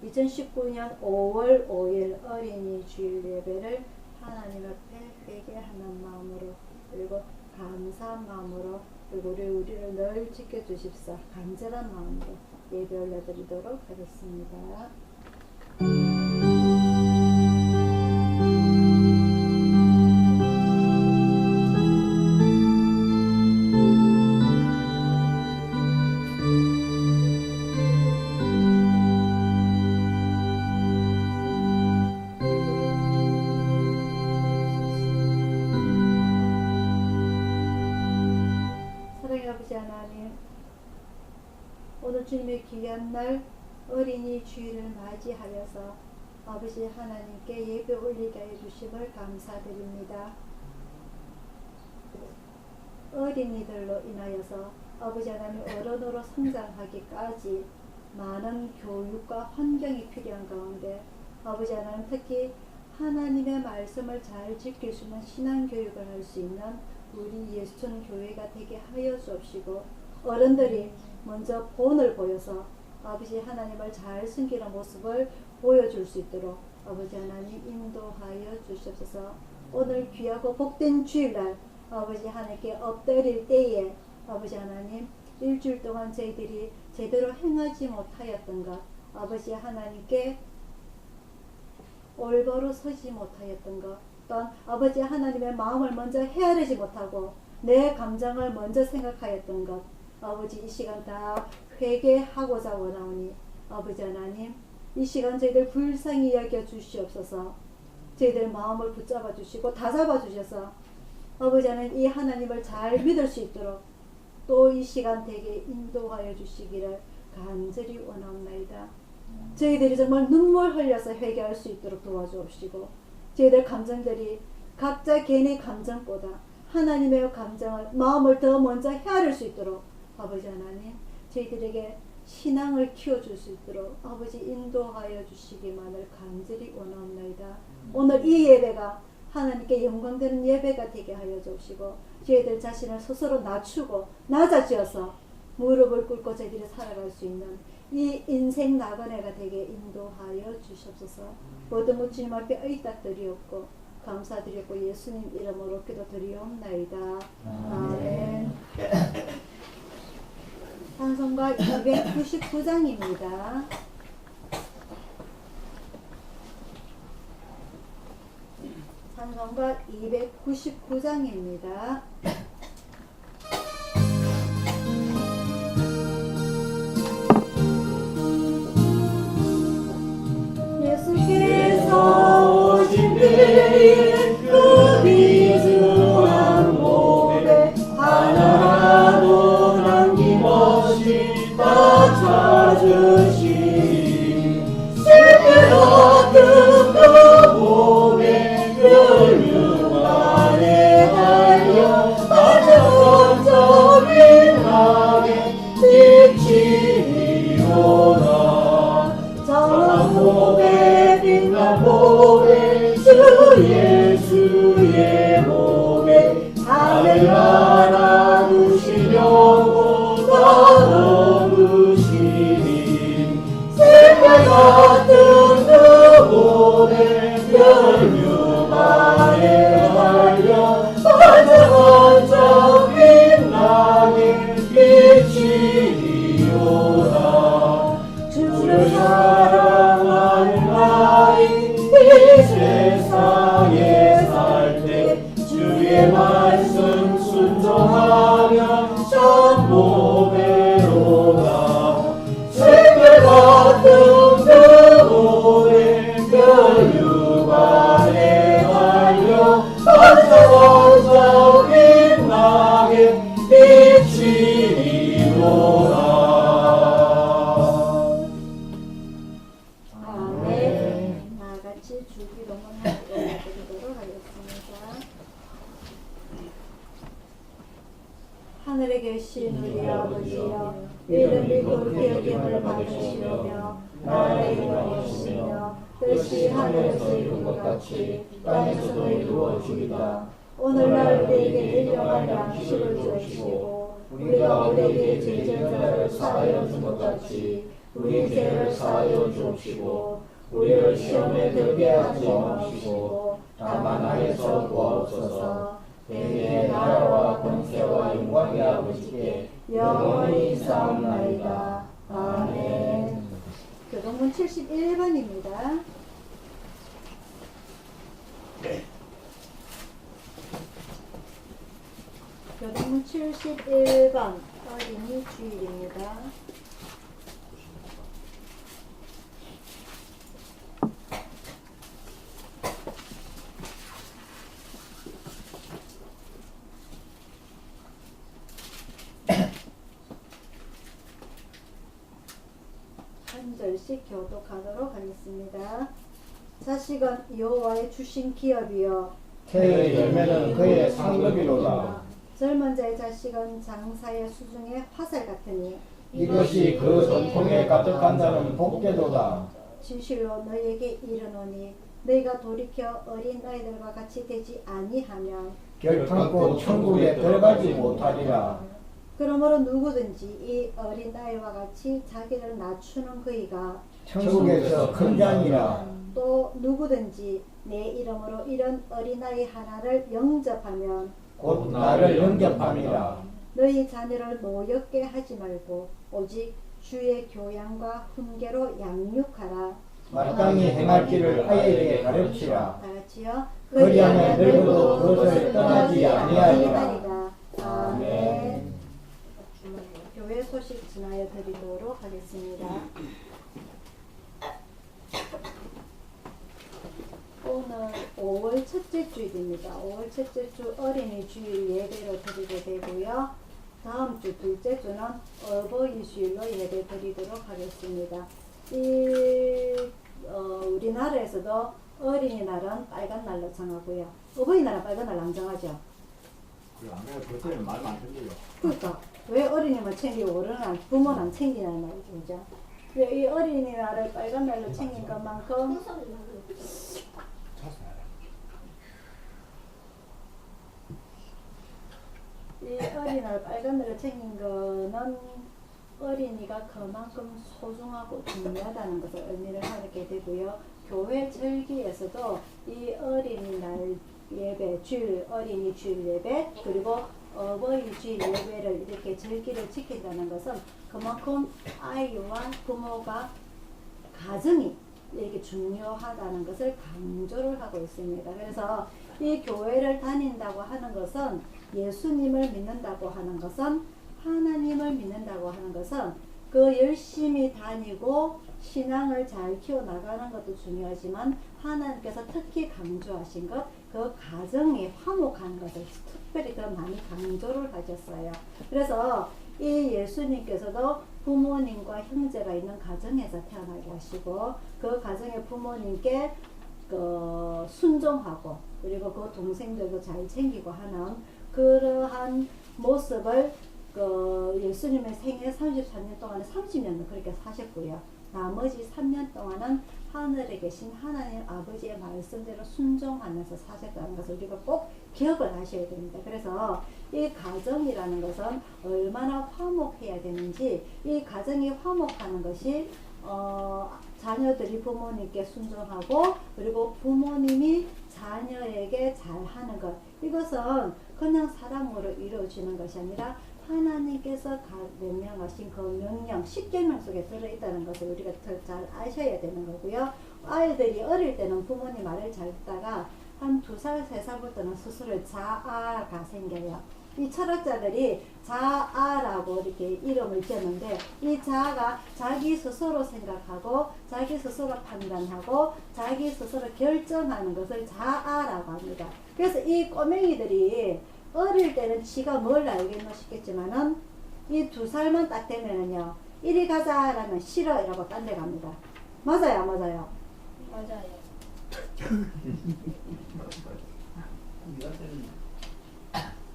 2019년 5월 5일 어린이 주일 예배를 하나님 앞에 회개하는 마음으로, 그리고 감사한 마음으로, 그리고 우리를 늘 지켜주십사 간절한 마음으로 예배 올려드리도록 하겠습니다. 아버지 하나님, 오늘 주님의 귀한 날 어린이 주일을 맞이하여서 아버지 하나님께 예배 올리게 해주심을 감사드립니다. 어린이들로 인하여서 아버지 하나님 어른으로 성장하기까지 많은 교육과 환경이 필요한 가운데 아버지 하나님 특히 하나님의 말씀을 잘 지킬 수 있는 신앙교육을 할 수 있는 우리 예수촌 교회가 되게 하여 주옵시고, 어른들이 먼저 본을 보여서 아버지 하나님을 잘 숨기는 모습을 보여줄 수 있도록 아버지 하나님 인도하여 주시옵소서. 오늘 귀하고 복된 주일날 아버지 하나님께 엎드릴 때에 아버지 하나님 일주일 동안 저희들이 제대로 행하지 못하였던 것, 아버지 하나님께 올바로 서지 못하였던 것, 또한 아버지 하나님의 마음을 먼저 헤아리지 못하고 내 감정을 먼저 생각하였던 것, 아버지 이 시간 다 회개하고자 원하오니 아버지 하나님 이 시간 저희들 불쌍히 여겨 주시옵소서. 저희들 마음을 붙잡아 주시고 다잡아 주셔서 아버지 하나님 이 하나님을 잘 믿을 수 있도록 또 이 시간 되게 인도하여 주시기를 간절히 원하옵나이다. 저희들이 정말 눈물 흘려서 회개할 수 있도록 도와주옵시고, 저희들 감정들이 각자 개인의 감정보다 하나님의 감정을, 마음을 더 먼저 헤아릴 수 있도록 아버지 하나님 저희들에게 신앙을 키워줄 수 있도록 아버지 인도하여 주시기만을 간절히 원하옵나이다. 오늘 이 예배가 하나님께 영광되는 예배가 되게 하여 주시고, 저희들 자신을 스스로 낮추고 낮아지어서 무릎을 꿇고 저희들이 살아갈 수 있는 이 인생 나그네가 되게 인도하여 주시옵소서. 모든 것 주님 앞에 의탁드리옵고 감사드렸고 예수님 이름으로 기도드리옵나이다. 아멘. 찬송가 299장입니다. 찬송가 299장입니다. 예수께서 오신 때에 그 비중한 몸에 하나라도 남김없이 다 찾으시니 슬픔 같은 그 몸에 혈육 안에 달려 반짝반짝 빛나게 비치리로다. 저 몸에 빛난 몸에 주 예수의 몸에 하늘 하나 두시려고 나누시니 새벽 같은 그 몸에 혈육 안에 달려 반짝반짝 빛나게 비치리로다. 주를 사랑하는 아이 이 세상에 살 때 주의 말씀 순종하며 전보배로다. 새벽 같은 그 몸에 혈육 안에 달려 반짝반짝 빛나게 비치리로다. 하늘에 계신 우리 아버지여, 이름이 거룩히 여김을 받으시오며 나라의 영광이시며 뜻이 하늘에서 이룬 것 같이 땅에서도 이루어지이다. 오늘날 우리에게 일용할 양식을 주시고 우리가 우리에게 죄진 자를 사하여 준 것 같이 우리 죄를 사하여 주옵시고 우리를 시험에 들게 하지 마옵시고 다만 악에서 구하옵소서. 대개 나라와 권세와 영광이 아버지께 영원히 있사옵나이다. 아멘. 교동문 71번입니다. 교동문 71번 어린이 주일입니다. 한 절씩 교독하도록 하겠습니다. 자식은 여호와의 주신 기업이요 태의 열매는 그의 상급이로다. 젊은 자의 자식은 장사의 수중의 화살 같으니 이것이 그 전통에 가득한 자는 복되도다. 진실로 너희에게 이르노니 너희가 돌이켜 어린 아이들과 같이 되지 아니하면 결탄코 천국에 들어가지 못하리라. 그러므로 누구든지 이 어린 아이와 같이 자기를 낮추는 그이가 천국에서 큰 자니라. 또 누구든지 내 이름으로 이런 어린아이 하나를 영접하면 곧 나를 영접함이라. 너희 자녀를 노엽게 하지 말고 오직 주의 교양과 훈계로 양육하라. 마땅히 행할 길을 아이에게 가르치라. 다 같이요. 그리하면 늙어도 그것을 떠나지 아니하리라. 아멘. 교회 소식 전하여 드리도록 하겠습니다. 오늘 5월 첫째 주일입니다. 5월 첫째 주 어린이 주일 예배로 드리게 되고요. 다음 주 둘째 주는 어버이 주일로 예배 드리도록 하겠습니다. 우리나라에서도 어린이날은 빨간 날로 정하고요. 어버이날은 빨간 날로 안 정하죠. 그래, 안 그래도 그것 때문에 말도 안 들려요. 그러니까 왜 어린이만 챙기고 어른은 부모는 안 챙기냐는 말이죠. 그죠? 왜 이 어린이날을 빨간 날로 챙긴 것만큼 이 어린이날 빨간 날로 챙긴 거는 어린이가 그만큼 소중하고 중요하다는 것을 의미를 하게 되고요. 교회 절기에서도 이 어린이날 예배, 주일, 어린이 주일 예배, 그리고 어버이 주일 예배를 이렇게 절기를 지킨다는 것은 그만큼 아이와 부모가 가정이 이렇게 중요하다는 것을 강조를 하고 있습니다. 그래서 이 교회를 다닌다고 하는 것은 예수님을 믿는다고 하는 것은 하나님을 믿는다고 하는 것은 그 열심히 다니고 신앙을 잘 키워나가는 것도 중요하지만 하나님께서 특히 강조하신 것, 그 가정이 화목한 것을 특별히 더 많이 강조를 하셨어요. 그래서 이 예수님께서도 부모님과 형제가 있는 가정에서 태어나게 하시고 그 가정의 부모님께 순종하고 그리고 그 동생들도 잘 챙기고 하는 그러한 모습을 예수님의 생애 33년 동안은 30년을 그렇게 사셨고요. 나머지 3년 동안은 하늘에 계신 하나님 아버지의 말씀대로 순종하면서 사셨다는 것을 우리가 꼭 기억을 하셔야 됩니다. 그래서 이 가정이라는 것은 얼마나 화목해야 되는지, 이 가정이 화목하는 것이 자녀들이 부모님께 순종하고 그리고 부모님이 자녀에게 잘하는 것, 이것은 그냥 사랑으로 이루어지는 것이 아니라 하나님께서 명령하신 그 명령, 십계명 속에 들어있다는 것을 우리가 더 잘 아셔야 되는 거고요. 아이들이 어릴 때는 부모님 말을 잘 듣다가 한 2살, 3살부터는 스스로 자아가 생겨요. 이 철학자들이 자아라고 이렇게 이름을 지었는데 이 자아가 자기 스스로 생각하고 자기 스스로 판단하고 자기 스스로 결정하는 것을 자아라고 합니다. 그래서 이 꼬맹이들이 어릴 때는 지가 뭘 알겠노 싶겠지만은 이 2살만 딱 되면은요, 이리 가자라면 싫어 이라고 딴 데 갑니다. 맞아요, 안 맞아요? 맞아요.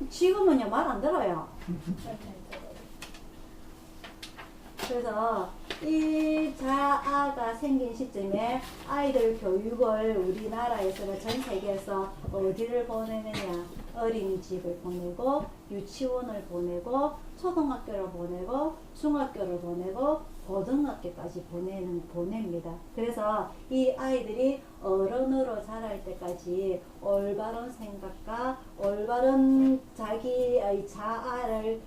지금은요 말 안 들어요. 그래서 이 자아가 생긴 시점에 아이들 교육을 우리나라에서는 전 세계에서 어디를 보내느냐, 어린이집을 보내고 유치원을 보내고 초등학교를 보내고 중학교를 보내고 고등학교까지 보냅니다. 그래서 이 아이들이 어른으로 자랄 때까지 올바른 생각과 올바른 자기의 자아를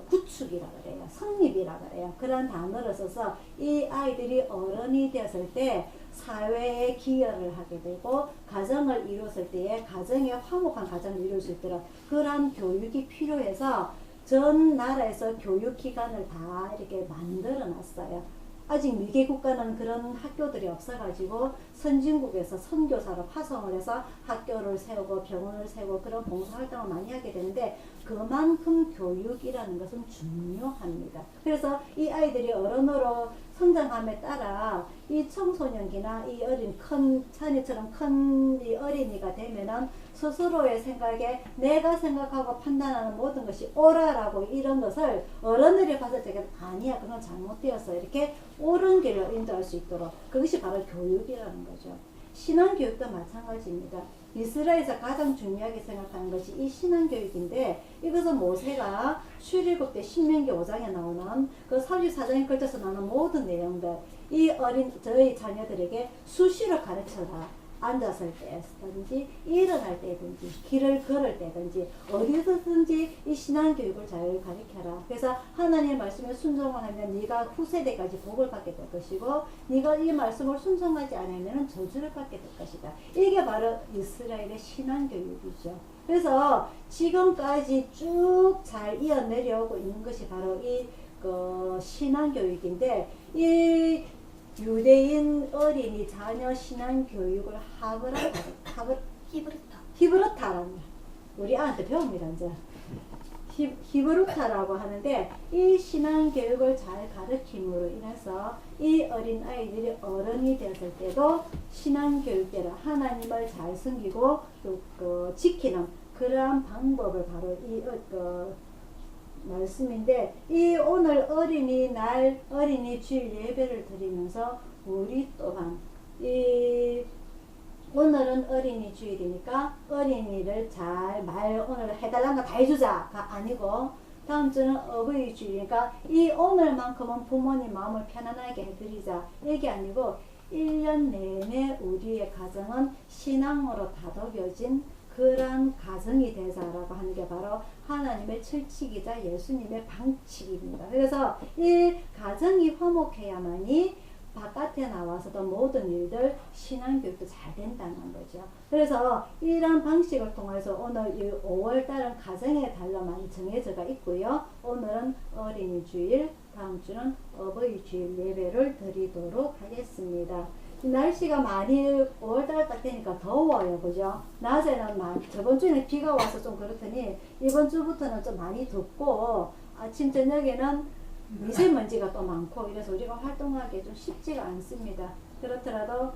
구축이라 그래요. 성립이라 그래요. 그런 단어를 써서 이 아이들이 어른이 되었을 때 사회에 기여를 하게 되고 가정을 이뤘을 때에 가정에 화목한 가정을 이룰 수 있도록 그러한 교육이 필요해서 전 나라에서 교육기관을 다 이렇게 만들어 놨어요. 아직 미개 국가는 그런 학교들이 없어가지고 선진국에서 선교사로 파송을 해서 학교를 세우고 병원을 세우고 그런 봉사활동을 많이 하게 되는데 그만큼 교육이라는 것은 중요합니다. 그래서 이 아이들이 어른으로 성장함에 따라 이 청소년기나 이 어린 큰 찬이처럼 큰 이 어린이가 되면은 스스로의 생각에 내가 생각하고 판단하는 모든 것이 옳아라고 이런 것을 어른들이 봤을 때 아니야 그건 잘못되었어 이렇게 옳은 길로 인도할 수 있도록 그것이 바로 교육이라는 거죠. 신앙교육도 마찬가지입니다. 이스라엘에서 가장 중요하게 생각하는 것이 이 신앙교육인데 이것은 모세가 출애굽 때 신명기 5장에 나오는 그 사주사장에 걸쳐서 나오는 모든 내용들 이 어린 저희 자녀들에게 수시로 가르쳐라. 앉았을 때든지 일어날 때든지 길을 걸을 때든지 어디서든지 이 신앙교육을 잘 가르쳐라. 그래서 하나님의 말씀에 순종을 하면 네가 후세대까지 복을 받게 될 것이고 네가 이 말씀을 순종하지 않으면 저주를 받게 될 것이다. 이게 바로 이스라엘의 신앙교육이죠. 그래서 지금까지 쭉 잘 이어 내려오고 있는 것이 바로 이 신앙교육인데 이 유대인 어린이 자녀 신앙교육을 히브르타라는 우리 아한테 배웁니다. 이제 히브르타라고 하는데 이 신앙교육을 잘 가르침으로 인해서 이 어린 아이들이 어른이 되었을 때도 신앙교육대로 하나님을 잘 섬기고 또 지키는 그러한 방법을 바로 이 말씀인데 이 오늘 어린이날 어린이 주일 예배를 드리면서 우리 또한 이 오늘은 어린이 주일이니까 어린이를 잘 오늘 해달라는 거 다 해주자가 아니고 다음 주는 어버이 주일이니까 이 오늘만큼은 부모님 마음을 편안하게 해드리자 이게 아니고 1년 내내 우리의 가정은 신앙으로 다독여진 그런 가정이 되자라고 하는 게 바로 하나님의 철칙이자 예수님의 방칙입니다. 그래서 이 가정이 화목해야만이 바깥에 나와서도 모든 일들 신앙교육도 잘 된다는 거죠. 그래서 이런 방식을 통해서 오늘 5월달은 가정의 달로 많이 정해져가 있고요. 오늘은 어린이 주일, 다음 주는 어버이 주일 예배를 드리도록 하겠습니다. 날씨가 많이 5월달 딱 되니까 더워요. 그죠? 낮에는 저번 주에는 비가 와서 좀 그렇더니 이번 주부터는 좀 많이 덥고 아침 저녁에는 미세먼지가 또 많고 이래서 우리가 활동하기 좀 쉽지가 않습니다. 그렇더라도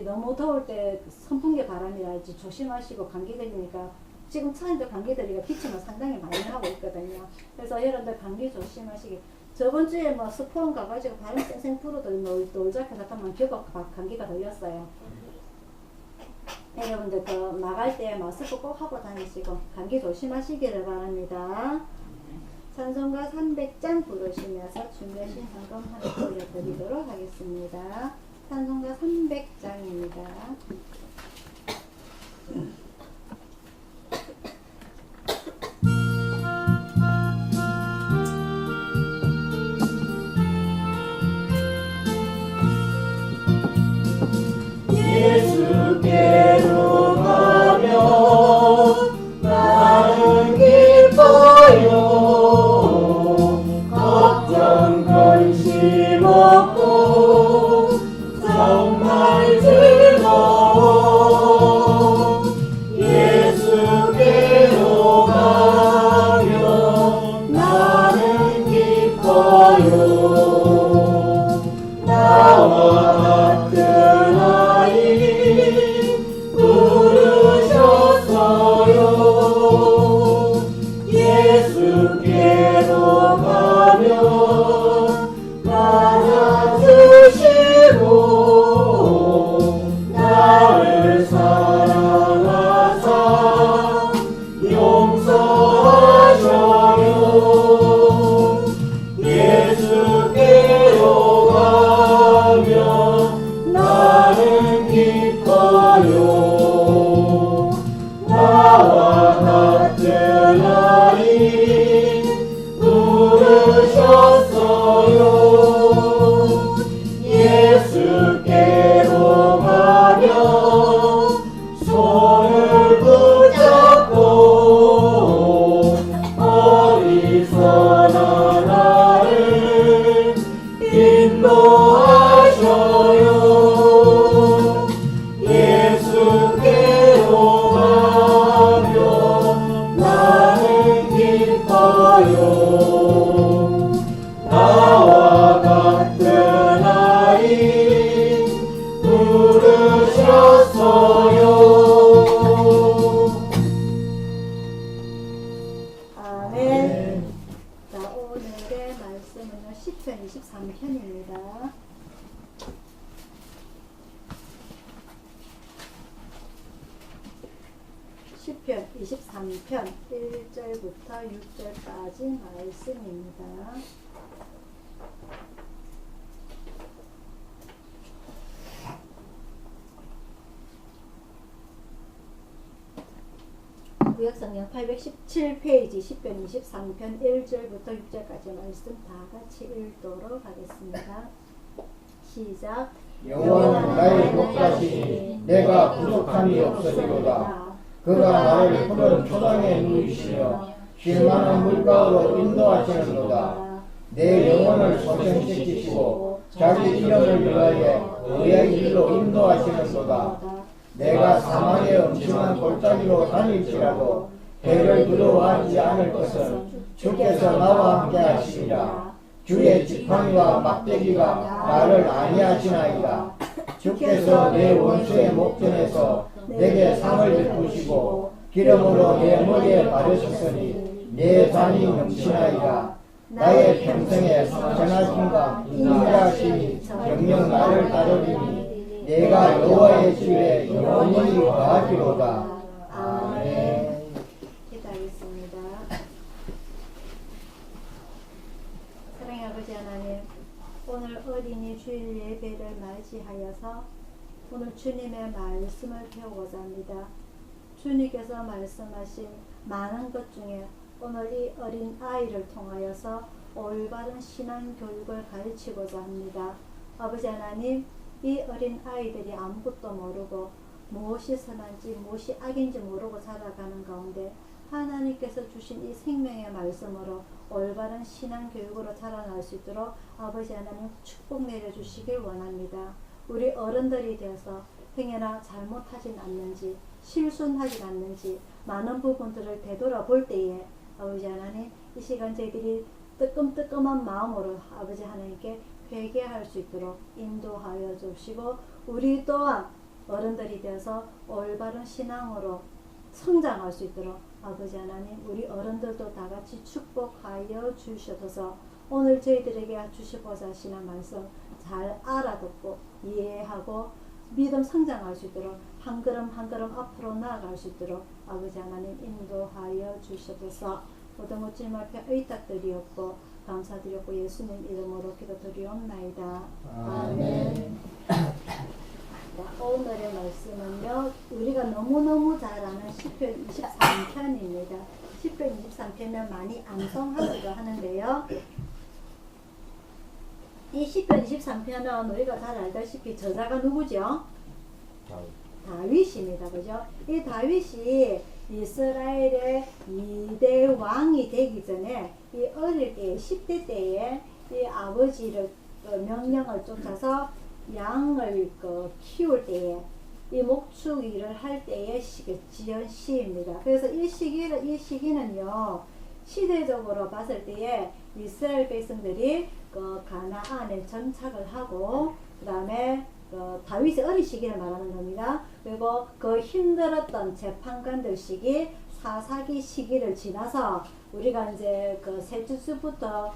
너무 더울 때 선풍기 바람이랄지 조심하시고 감기 걸리니까 지금 차인도 감기 걸리가 기침을 상당히 많이 하고 있거든요. 그래서 여러분들 감기 조심하시기. 저번 주에 스포원 가가지고 바람 쌩쌩 불어도 놀자 해서 가면 겨우 감기가 걸렸어요. 여러분들 나갈 때 마스크 꼭 하고 다니시고 감기 조심하시기를 바랍니다. 찬송가 300장 부르시면서 중매 신상금 하나 올려드리도록 하겠습니다. 찬송가 300장입니다. 예수께로 가면 나는 기뻐요. 걱정 근심 없고 정말 즐거워. 23편입니다. 시편 23편 1절부터 6절까지 말씀입니다. 구약성경 817페이지 시편 23편 1절부터 6절까지 말씀 다 같이 읽도록 하겠습니다. 시작. 여호와는 나의 목자시니 내가 부족함이 없으리로다. 그가 나를 푸른 초장에 누이시며 쉴만한 물가로 인도하시는도다. 내 영혼을 소생시키시고 자기 이름을 위하여 의의 길로 인도하시는도다. 내가 사망의 엄청난 골짜기로 다닐지라도 해를 두려워하지 않을 것은 주께서 나와 함께 하시리라. 주의 지팡이와 막대기가 나를 안위하시나이다. 주께서 내 원수의 목전에서 내게 상을 베푸시고 기름으로 내 머리에 바르셨으니 내 잔이 넘치나이다. 나의 평생에 선하심과 인자하심이 정녕 나를 따르리니 내가 여호와의 집에 영원히 거하리로다. 아멘. 기도하겠습니다. 사랑의 아버지 하나님, 오늘 어린이 주일 예배를 맞이하여서 오늘 주님의 말씀을 배우고자 합니다. 주님께서 말씀하신 많은 것 중에 오늘 이 어린 아이를 통하여서 올바른 신앙 교육을 가르치고자 합니다. 아버지 하나님, 이 어린 아이들이 아무것도 모르고 무엇이 선한지 무엇이 악인지 모르고 살아가는 가운데 하나님께서 주신 이 생명의 말씀으로 올바른 신앙 교육으로 자라날 수 있도록 아버지 하나님 축복 내려주시길 원합니다. 우리 어른들이 되어서 행여나 잘못하진 않는지 실순하진 않는지 많은 부분들을 되돌아볼 때에 아버지 하나님 이 시간 저희들이 뜨끔뜨끔한 마음으로 아버지 하나님께 회개할 수 있도록 인도하여 주시고 우리 또한 어른들이 되어서 올바른 신앙으로 성장할 수 있도록 아버지 하나님 우리 어른들도 다 같이 축복하여 주셔서 오늘 저희들에게 주시고자 하시는 말씀 잘 알아듣고 이해하고 믿음 성장할 수 있도록 한 걸음 한 걸음 앞으로 나아갈 수 있도록 아버지 하나님 인도하여 주셔서 모든 것 주님 앞에 의탁드리옵고 감사드렸고 예수님 이름으로 기도드리옵나이다. 아멘. 오늘의 말씀은요 우리가 너무너무 잘 아는 시편 23편입니다. 시편 23편은 많이 암송하기도 하는데요. 이 시편 23편은 우리가 잘 알다시피 저자가 누구죠? 다윗입니다. 그죠? 이 다윗이 이스라엘의 2대 왕이 되기 전에 이 어릴 때 10대 때에 이 아버지를 명령을 쫓아서 양을 키울 때에 이 목축 일을 할 때에 지은 시입니다. 그래서 이 시기는요 시대적으로 봤을 때에 이스라엘 백성들이 가나안에 정착을 하고 그 다음에 다윗의 어린 시기를 말하는 겁니다. 그리고 그 힘들었던 재판관들 시기 사사기 시기를 지나서 우리가 이제 셋째주부터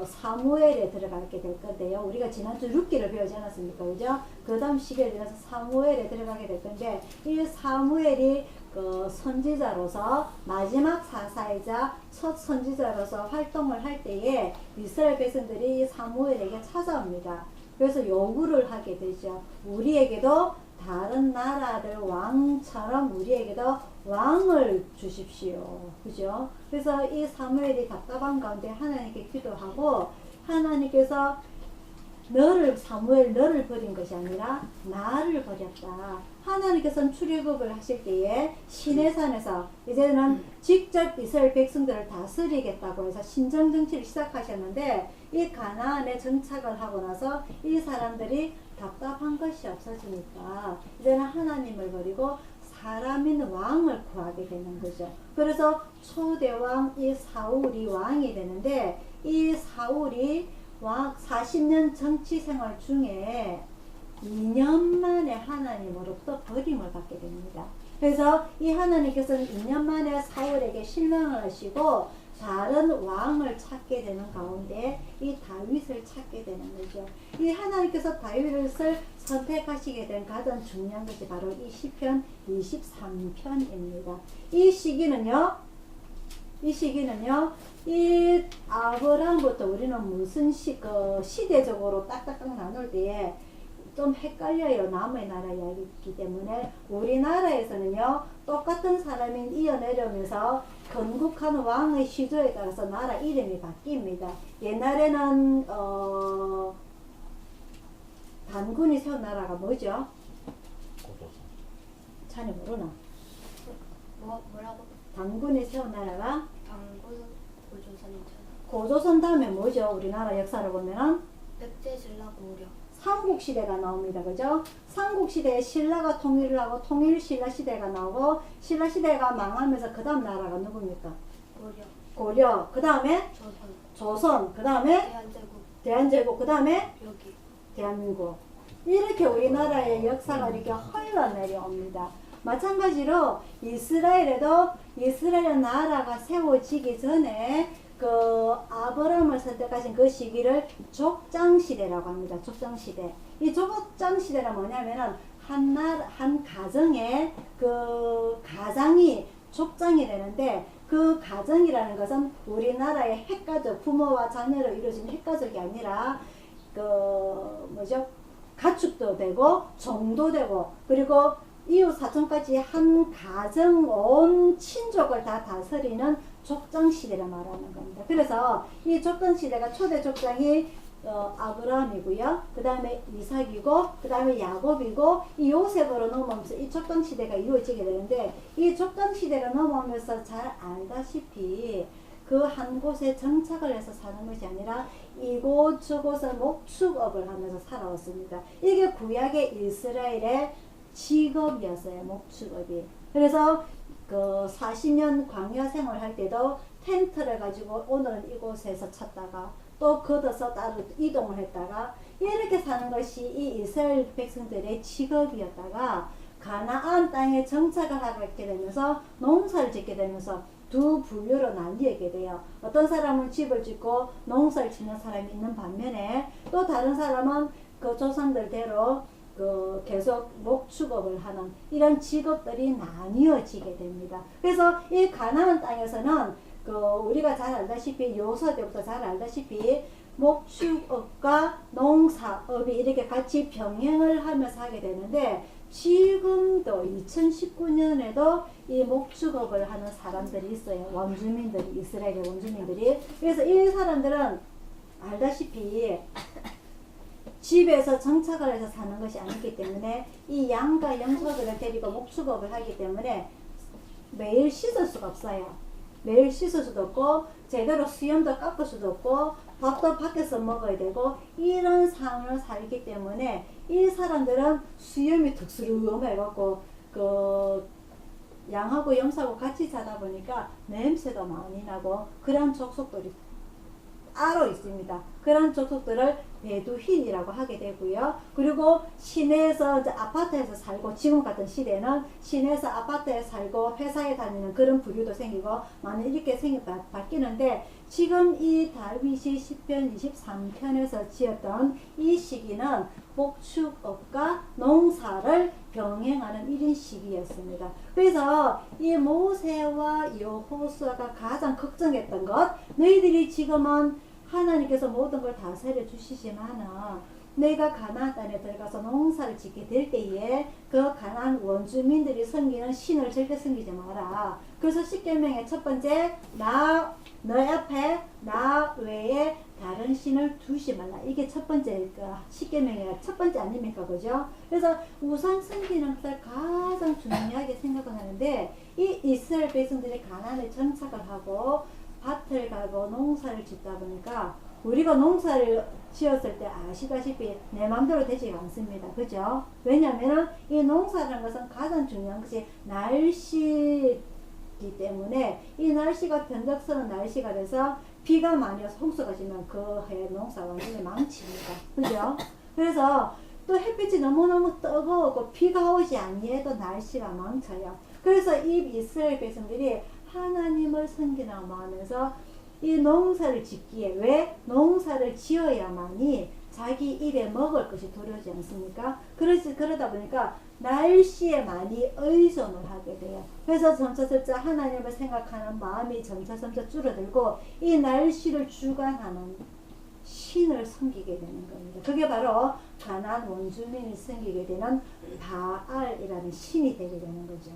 사무엘에 들어가게 될 건데요. 우리가 지난주 룻기를 배우지 않았습니까? 그죠? 그 다음 시기에 들어서 사무엘에 들어가게 될 건데 이 사무엘이 선지자로서 마지막 사사이자 첫 선지자로서 활동을 할 때에 이스라엘 백성들이 사무엘에게 찾아옵니다. 그래서 요구를 하게 되죠. 우리에게도 다른 나라들 왕처럼 우리에게도 왕을 주십시오. 그죠? 그래서 이 사무엘이 답답한 가운데 하나님께 기도하고 하나님께서 사무엘 너를 버린 것이 아니라 나를 버렸다. 하나님께서는 출애굽을 하실 때에 시내산에서 이제는 직접 이스라엘 백성들을 다스리겠다고 해서 신정정치를 시작하셨는데 이 가나안에 정착을 하고 나서 이 사람들이 답답한 것이 없어지니까 이제는 하나님을 버리고 사람 있는 왕을 구하게 되는 거죠. 그래서 초대왕 이 사울이 왕이 되는데 이 사울이 40년 정치 생활 중에 2년 만에 하나님으로부터 버림을 받게 됩니다. 그래서 이 하나님께서는 2년 만에 사울에게 실망을 하시고 다른 왕을 찾게 되는 가운데 이 다윗을 찾게 되는 거죠. 이 하나님께서 다윗을 선택하시게 된 가장 중요한 것이 바로 이 시편 23편입니다. 이 시기는요, 이 아브라함부터 우리는 무슨 시대적으로 딱딱딱 나눌 때에 좀 헷갈려요. 남의 나라 이야기이기 때문에. 우리나라에서는요, 똑같은 사람이 이어내려오면서 건국한 왕의 시조에 따라서 나라 이름이 바뀝니다. 옛날에는 단군이 세운 나라가 뭐죠? 자네 모르나? 뭐라고? 단군이 세운 나라가 당군 고조선이잖아. 고조선 다음에 뭐죠? 우리나라 역사를 보면은 백제 신라 고려. 삼국시대가 나옵니다. 그죠? 삼국시대에 신라가 통일을 하고 통일신라 시대가 나오고 신라시대가 망하면서 그 다음 나라가 누굽니까? 고려. 그 다음에 조선. 그 다음에 대한제국. 그 다음에 여기. 대한민국. 이렇게 우리나라의 역사가 이렇게 흘러내려옵니다. 마찬가지로 이스라엘에도 이스라엘 나라가 세워지기 전에 그 아브라함을 선택하신 그 시기를 족장시대라고 합니다. 족장시대. 이 족장시대가 뭐냐면은 한 가정에 그 가장이 족장이 되는데 그 가정이라는 것은 우리나라의 핵가족, 부모와 자녀로 이루어진 핵가족이 아니라 가축도 되고 종도 되고 그리고 이웃 사촌까지 한 가정 온 친족을 다 다스리는 족장시대를 말하는 겁니다. 그래서 이 족장시대가 초대 족장이 아브라함이고요. 그 다음에 이삭이고 그 다음에 야곱이고 이 요셉으로 넘어오면서 이 족장시대가 이루어지게 되는데 이 족장시대가 넘어오면서 잘 알다시피 그 한 곳에 정착을 해서 사는 것이 아니라 이곳 저곳을 목축업을 하면서 살아왔습니다. 이게 구약의 이스라엘의 직업이었어요. 목축업이. 그래서 그 40년 광야 생활할 때도 텐트를 가지고 오늘은 이곳에서 찾다가 또 걷어서 따로 이동을 했다가 이렇게 사는 것이 이 이스라엘 백성들의 직업이었다가 가나안 땅에 정착을 하게 되면서 농사를 짓게 되면서 두 부류로 나뉘게 돼요. 어떤 사람은 집을 짓고 농사를 짓는 사람이 있는 반면에 또 다른 사람은 그 조상들대로 계속 목축업을 하는 이런 직업들이 나뉘어지게 됩니다. 그래서 이 가나안 땅에서는 우리가 잘 알다시피 요서 때부터 잘 알다시피 목축업과 농사업이 이렇게 같이 병행을 하면서 하게 되는데 지금도 2019년에도 이 목축업을 하는 사람들이 있어요. 원주민들이, 이스라엘의 원주민들이. 그래서 이 사람들은 알다시피 집에서 정착을 해서 사는 것이 아니기 때문에 이 양과 염소들을 데리고 목축업을 하기 때문에 매일 씻을 수가 없어요. 매일 씻을 수도 없고 제대로 수염도 깎을 수도 없고 밥도 밖에서 먹어야 되고 이런 삶을 살기 때문에 이 사람들은 수염이 득스름해갖고 양하고 염소하고 같이 자다 보니까 냄새도 많이 나고 그런 족속들이 따로 있습니다. 그런 족속들을 베두힌이라고 하게 되고요. 그리고 시내에서 이제 아파트에서 살고 지금 같은 시대는 시내에서 아파트에 살고 회사에 다니는 그런 부류도 생기고 많이 이렇게 바뀌는데 지금 이 다윗이 시편 23편에서 지었던 이 시기는 목축업과 농사를 병행하는 이런 시기였습니다. 그래서 이 모세와 여호수아가 가장 걱정했던 것, 너희들이 지금은 하나님께서 모든 걸 다스려 주시지만은 내가 가나안 땅에 들어가서 농사를 짓게 될 때에 그 가나안 원주민들이 섬기는 신을 절대 섬기지 마라. 그래서 십계명의 첫 번째, 너희 앞에 나 외에 다른 신을 두지 말라. 이게 첫 번째 십계명의 첫 번째 아닙니까, 그죠? 그래서 우상 섬기는 것을 가장 중요하게 생각을 하는데 이 이스라엘 백성들이 가나안에 정착을 하고 밭을 가고 농사를 짓다 보니까 우리가 농사를 지었을 때 아시다시피 내 마음대로 되지 않습니다. 그죠? 왜냐하면 이 농사라는 것은 가장 중요한 것이 날씨이기 때문에 이 날씨가 변덕스러운 날씨가 돼서 비가 많이 와서 홍수가 지면 그 해 농사 완전히 망칩니다. 그죠? 그래서 또 햇빛이 너무너무 뜨거우고 비가 오지 아니해도 날씨가 망쳐요. 그래서 이 이스라엘 백성들이 하나님을 섬기라고 하면서 이 농사를 짓기에 왜 농사를 지어야만이 자기 입에 먹을 것이 들어오지 않습니까? 그러다 보니까 날씨에 많이 의존을 하게 돼요. 그래서 점차점차 하나님을 생각하는 마음이 점차점차 줄어들고 이 날씨를 주관하는 신을 섬기게 되는 겁니다. 그게 바로 가나안 원주민이 섬기게 되는 바알이라는 신이 되게 되는 거죠.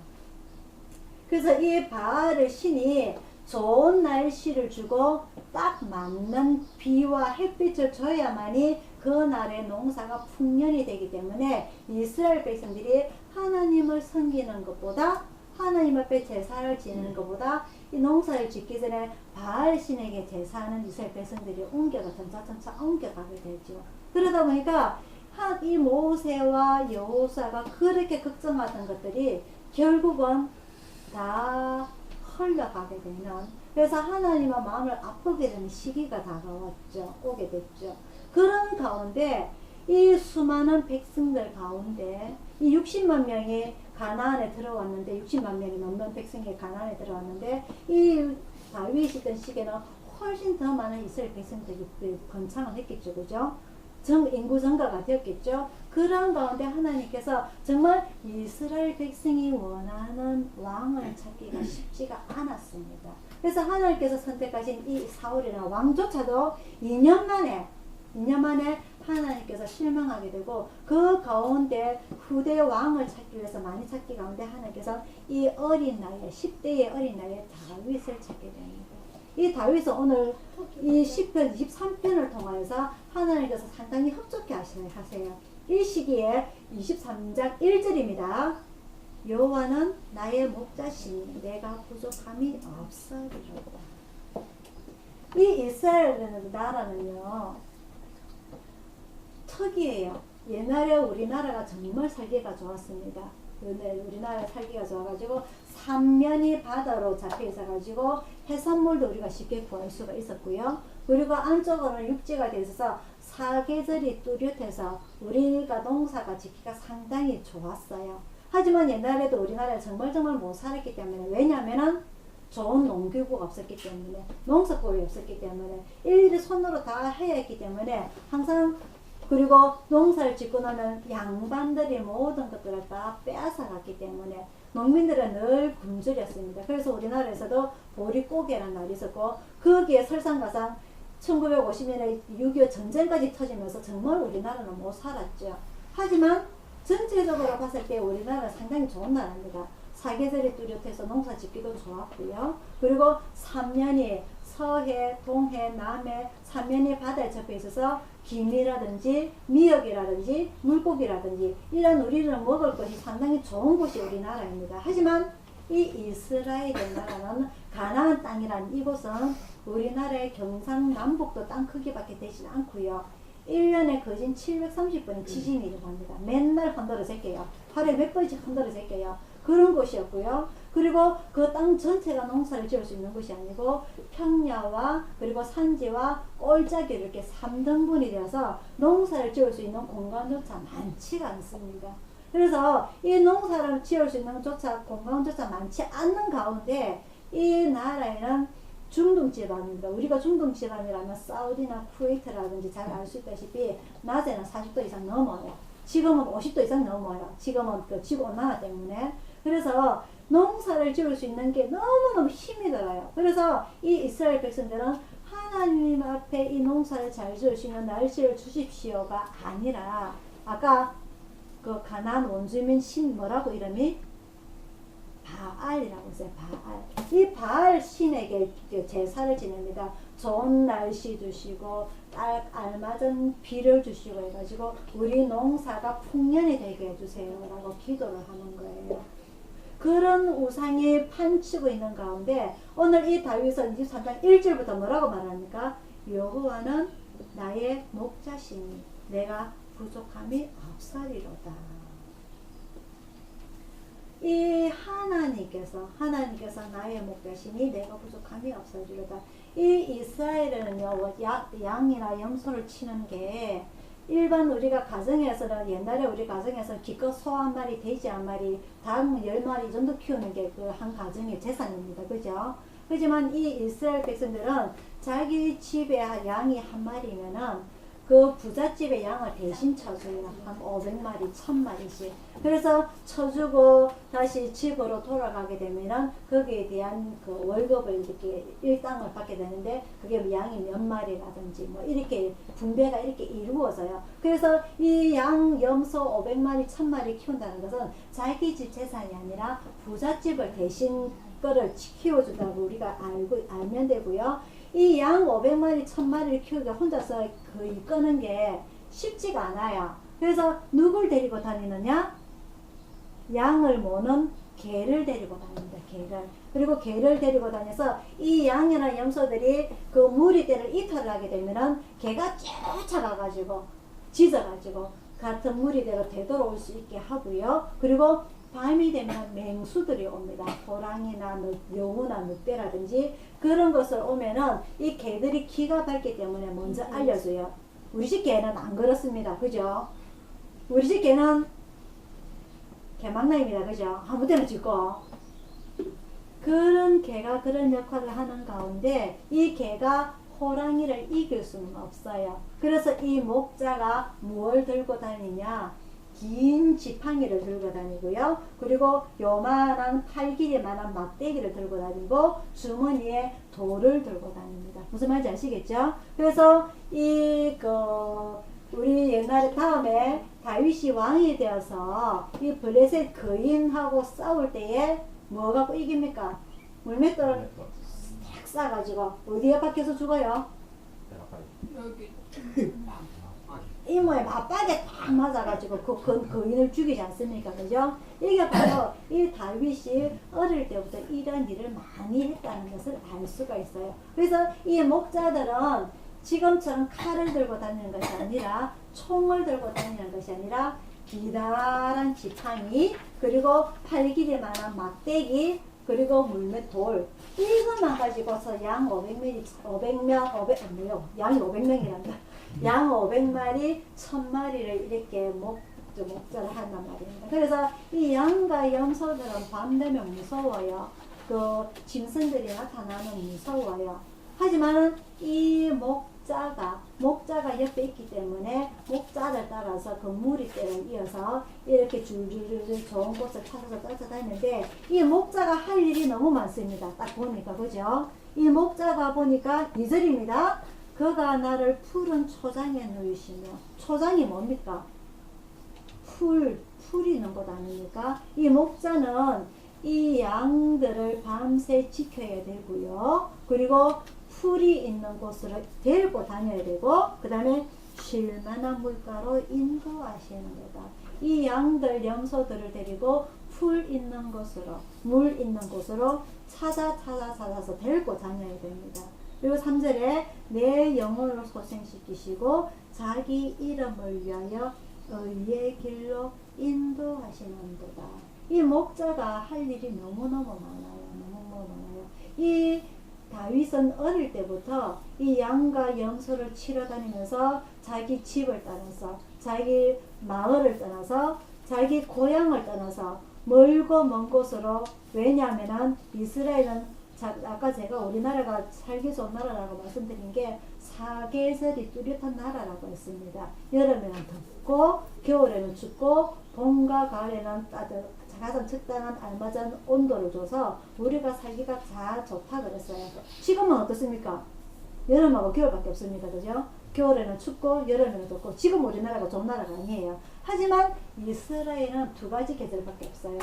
그래서 이 바알의 신이 좋은 날씨를 주고 딱 맞는 비와 햇빛을 줘야만이 그날의 농사가 풍년이 되기 때문에 이스라엘 백성들이 하나님을 섬기는 것보다 하나님 앞에 제사를 지내는 것보다 이 농사를 짓기 전에 바알 신에게 제사하는 이스라엘 백성들이 점차 옮겨가게 되죠. 그러다 보니까 이 모세와 여호수아가 그렇게 걱정하던 것들이 결국은 다 흘러가게 되는, 그래서 하나님의 마음을 아프게 되는 시기가 다가왔죠. 오게 됐죠. 그런 가운데 이 수많은 백성들 가운데 이 60만 명이 가나안에 들어왔는데 60만 명이 넘는 백성이 가나안에 들어왔는데 이 다윗이 있던 시기에는 훨씬 더 많은 이스라엘 백성들이 번창을 했겠죠. 그죠? 인구 증가가 되었겠죠. 그런 가운데 하나님께서 정말 이스라엘 백성이 원하는 왕을 찾기가 쉽지가 않았습니다. 그래서 하나님께서 선택하신 이 사울이라는 왕조차도 2년 만에 하나님께서 실망하게 되고 그 가운데 후대 왕을 찾기 위해서 많이 찾기 가운데 하나님께서 이 어린 나이에 10대의 어린 나이에 다윗을 찾게 됩니다. 이 다윗은 오늘 이 시편 23편을 통하여서 하나님께서 상당히 흡족해 하세요. 이 시기에 23장 1절입니다. 여호와는 나의 목자시니 내가 부족함이 없으리로다. 이 이스라엘 나라는요 특이해요. 옛날에 우리나라가 정말 살기가 좋았습니다. 우리나라 살기가 좋아가지고 삼면이 바다로 잡혀 있어가지고 해산물도 우리가 쉽게 구할 수가 있었고요. 그리고 안쪽으로는 육지가 되어 있어서 사계절이 뚜렷해서 우리가 농사가 짓기가 상당히 좋았어요. 하지만 옛날에도 우리나라에 정말 못 살았기 때문에, 왜냐하면 좋은 농기구가 없었기 때문에, 농사법이 없었기 때문에, 일일이 손으로 다 해야 했기 때문에 항상, 그리고 농사를 짓고 나면 양반들이 모든 것들을 다 빼앗아 갔기 때문에 농민들은 늘 굶주렸습니다. 그래서 우리나라에서도 보릿고개라는 날이 있었고, 거기에 설상가상 1950년에 6.25 전쟁까지 터지면서 정말 우리나라는 못 살았죠. 하지만 전체적으로 봤을 때 우리나라는 상당히 좋은 나라입니다. 사계절이 뚜렷해서 농사 짓기도 좋았고요. 그리고 삼면이 서해, 동해, 남해 삼면이 바다에 접해 있어서 김이라든지 미역이라든지 물고기라든지 이런 우리는 먹을 것이 상당히 좋은 곳이 우리나라입니다. 하지만 이 이스라엘 나라는 가나안 땅이라는 이곳은 우리나라의 경상남북도 땅 크기밖에 되지 않고요. 1년에 거진 730번의 지진이 일어납니다. 맨날 흔들어 제껴요. 하루에 몇 번씩 흔들어 제껴요. 그런 곳이었고요. 그리고 그 땅 전체가 농사를 지을 수 있는 것이 아니고 평야와 그리고 산지와 꼴짝이 이렇게 3등분이 되어서 농사를 지을 수 있는 공간조차 많지가 않습니다. 그래서 이 농사를 지을 수 있는 공간조차 많지 않는 가운데 이 나라에는 중동지방입니다. 우리가 중동지방이라면 사우디나 쿠웨이트라든지 잘 알 수 있다시피 낮에는 40도 이상 넘어요. 지금은 50도 이상 넘어요. 지금은 그 지구온난화 때문에. 그래서 농사를 지을 수 있는 게 너무너무 힘이 들어요. 그래서 이 이스라엘 백성들은 하나님 앞에 이 농사를 잘 지을 수 있는 날씨를 주십시오가 아니라, 아까 그 가나안 원주민 신 뭐라고 이름이? 바알이라고 했어요. 바알. 이 바알 신에게 제사를 지냅니다. 좋은 날씨 주시고 딱 알맞은 비를 주시고 해가지고 우리 농사가 풍년이 되게 해주세요 라고 기도를 하는 거예요. 그런 우상이 판치고 있는 가운데 오늘 이 다윗은 23장 1절부터 뭐라고 말합니까? 여호와는 나의 목자시니 내가 부족함이 없사리로다. 이 하나님께서 나의 목자시니 내가 부족함이 없어지로다. 이 이스라엘은요, 양이나 염소를 치는 게 일반 우리가 가정에서는, 옛날에 우리 가정에서 기껏 소 한 마리, 돼지 한 마리, 닭 10마리 정도 키우는 게 그 한 가정의 재산입니다. 그죠? 하지만 이 이스라엘 백성들은 자기 집에 양이 한 마리면은 그 부잣집의 양을 대신 쳐줘요. 한 500마리, 1000마리씩. 그래서 쳐주고 다시 집으로 돌아가게 되면은 거기에 대한 그 월급을 이렇게 일당을 받게 되는데 그게 양이 몇 마리라든지 뭐 이렇게 분배가 이렇게 이루어져요. 그래서 이 양 염소 500마리, 1000마리 키운다는 것은 자기 집 재산이 아니라 부잣집을 대신 거를 키워준다고 우리가 알면 되고요. 이 양 500마리, 1000마리를 키우기가 혼자서 거의 끄는 게 쉽지가 않아요. 그래서 누굴 데리고 다니느냐? 양을 모는 개를 데리고 다닙니다. 개를. 그리고 개를 데리고 다녀서 이 양이나 염소들이 그 무리대를 이탈을 하게 되면은 개가 쫓아가가지고 짖어가지고 같은 무리대로 되돌아올 수 있게 하고요. 그리고 밤이 되면 맹수들이 옵니다. 호랑이나 여우나 늑대라든지 그런 것을 오면은 이 개들이 기가 밝기 때문에 먼저 알려줘요. 우리 집 개는 안 그렇습니다. 그죠? 우리 집 개는 개망나입니다. 그죠? 아무 데나 짖고. 그런 개가 그런 역할을 하는 가운데 이 개가 호랑이를 이길 수는 없어요. 그래서 이 목자가 무엇을 들고 다니냐? 긴 지팡이를 들고 다니고요. 그리고 요만한 팔 길이만한 막대기를 들고 다니고 주머니에 돌을 들고 다닙니다. 무슨 말인지 아시겠죠? 그래서 우리 옛날에 다음에 다윗이 왕이 되어서 이 블레셋 거인하고 싸울 때에 뭐 갖고 이깁니까? 물맷돌을 탁 쏴가지고 어디에 박혀서 죽어요? 여기. 이모의 맞박에 딱 맞아가지고 그 거인을 죽이지 않습니까? 그죠? 이게 바로 이 다윗이 어릴 때부터 이런 일을 많이 했다는 것을 알 수가 있어요. 그래서 이 목자들은 지금처럼 칼을 들고 다니는 것이 아니라 총을 들고 다니는 것이 아니라 기다란 지팡이 그리고 팔 길이만한 막대기 그리고 물맷돌 이것만 가지고서 양 500명, 양이 500명이란다. 양 500마리, 1000마리를 이렇게 목자를 한단 말입니다. 그래서 이 양과 염소들은 밤 되면 무서워요. 그 짐승들이 나타나면 무서워요. 하지만 이 목자가 옆에 있기 때문에 목자를 따라서 그 무리대를 이어서 이렇게 줄줄줄 좋은 곳을 찾아서 쫓아다니는데 이 목자가 할 일이 너무 많습니다. 딱 보니까 그죠? 이 목자가 보니까 2절입니다. 그가 나를 푸른 초장에 누이시며 초장이 뭡니까? 풀이 있는 것 아닙니까? 이 목자는 이 양들을 밤새 지켜야 되고요. 그리고 풀이 있는 곳으로 데리고 다녀야 되고 그 다음에 쉴만한 물가로 인도하시는 거다. 이 양들 염소들을 데리고 풀 있는 곳으로 물 있는 곳으로 찾아서 데리고 다녀야 됩니다. 그리고 3절에 내 영혼을 소생시키시고 자기 이름을 위하여 의의 길로 인도하시는도다. 이 목자가 할 일이 너무너무 많아요. 이 다윗은 어릴 때부터 이 양과 염소를 치러 다니면서 자기 집을 떠나서 자기 마을을 떠나서 자기 고향을 떠나서 멀고 먼 곳으로 왜냐하면 이스라엘은 아까 제가 우리나라가 살기 좋은 나라라고 말씀드린 게 사계절이 뚜렷한 나라라고 했습니다. 여름에는 덥고 겨울에는 춥고 봄과 가을에는 가장 적당한 알맞은 온도를 줘서 우리가 살기가 잘 좋다 그랬어요. 지금은 어떻습니까? 여름하고 겨울밖에 없습니다. 그죠? 겨울에는 춥고 여름에는 덥고 지금 우리나라가 좋은 나라가 아니에요. 하지만 이스라엘은 두 가지 계절밖에 없어요.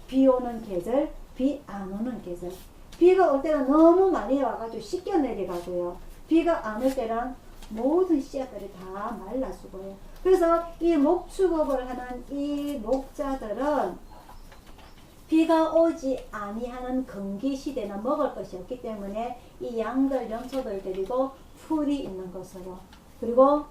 비 오는 계절, 비 안 오는 계절. 비가 올 때는 너무 많이 와가지고 씻겨 내려가고요. 비가 안 올 때는 모든 씨앗들이 다 말라 죽어요. 그래서 이 목축업을 하는 이 목자들은 비가 오지 아니하는 건기 시대는 먹을 것이 없기 때문에 이 양들 염소들 데리고 풀이 있는 곳으로 그리고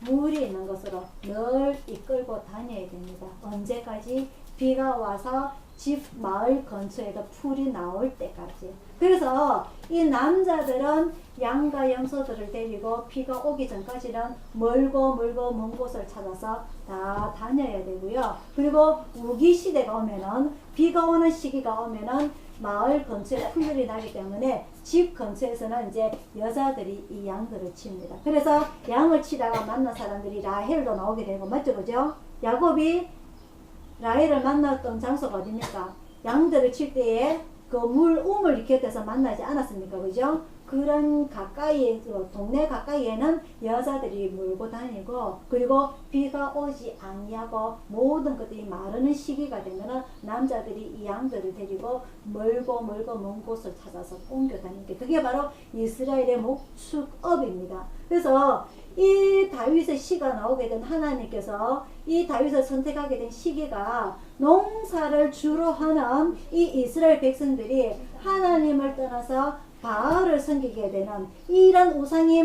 물이 있는 곳으로 늘 이끌고 다녀야 됩니다. 언제까지? 비가 와서 집 마을 근처에도 풀이 나올 때까지. 그래서 이 남자들은 양과 염소들을 데리고 비가 오기 전까지는 멀고 먼 곳을 찾아서 다 다녀야 되고요. 그리고 우기 시대가 오면은, 비가 오는 시기가 오면은 마을 근처에 풀들이 나기 때문에 집 근처에서는 이제 여자들이 이 양들을 칩니다. 그래서 양을 치다가 만난 사람들이 라헬도 나오게 되고, 맞죠? 그죠? 야곱이 라헬을 만났던 장소가 어디입니까? 양들을 칠 때에 그 우물 곁에서 만나지 않았습니까? 그죠? 그런 가까이에, 동네 가까이에는 여자들이 몰고 다니고, 그리고 비가 오지 아니하고 모든 것들이 마르는 시기가 되면은 남자들이 이 양들을 데리고 멀고 먼 곳을 찾아서 옮겨 다니게. 그게 바로 이스라엘의 목축업입니다. 그래서 이 다윗의 시가 나오게 된 하나님께서 이 다윗을 선택하게 된 시기가 농사를 주로 하는 이 이스라엘 백성들이 하나님을 떠나서 바알을 섬기게 되는 이런 우상이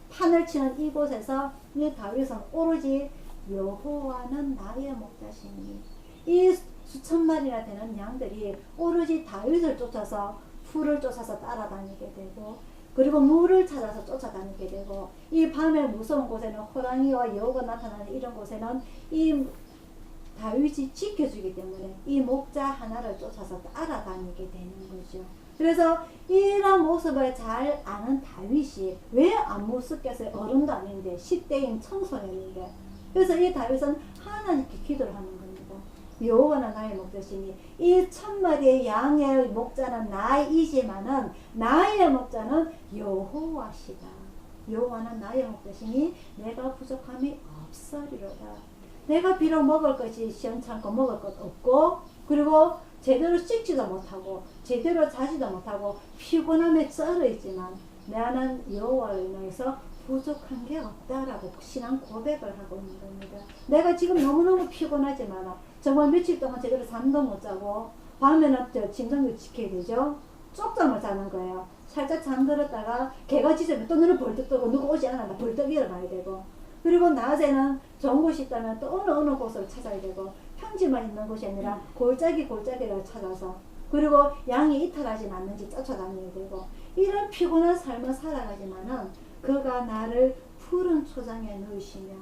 판을 치는 이곳에서 이 다윗은 오로지 여호와는 나의 목자시니, 이 수천 마리나 되는 양들이 오로지 다윗을 쫓아서 풀을 쫓아서 따라다니게 되고, 그리고 물을 찾아서 쫓아다니게 되고, 이 밤에 무서운 곳에는 호랑이와 여우가 나타나는 이런 곳에는 이 다윗이 지켜주기 때문에 이 목자 하나를 쫓아서 따라다니게 되는 거죠. 그래서 이런 모습을 잘 아는 다윗이 왜 안무 습겠어요? 어른도 아닌데 10대인 청소년인데. 그래서 이 다윗은 하나님께 기도를 하는 겁니다. 여호와는 나의 목자시니, 이 1000마리의 양의 목자는 나이지만은 나의 목자는 여호와시다. 여호와는 나의 목자시니 내가 부족함이 없으리로다. 내가 비록 먹을 것이 시원찮고 먹을 것 없고, 그리고 제대로 씻지도 못하고 제대로 자지도 못하고 피곤함에 쩔어 있지만 나는 여호와로 인해서 부족한 게 없다라고 신앙 고백을 하고 있는 겁니다. 내가 지금 너무너무 피곤하지만 정말 며칠 동안 제대로 잠도 못 자고, 밤에는 진정도 지켜야 되죠. 쪽잠을 자는 거예요. 살짝 잠들었다가 개가 짖으면 또 눈을 벌떡 뜨고 누구 오지 않았나 벌떡 일어나야 되고, 그리고 낮에는 좋은 곳이 있다면 또 어느 곳을 찾아야 되고, 평지만 있는 곳이 아니라 골짜기를 찾아서, 그리고 양이 이탈하지 않는지 쫓아다녀야 되고, 이런 피곤한 삶을 살아가지만은 그가 나를 푸른 초장에 넣으시며,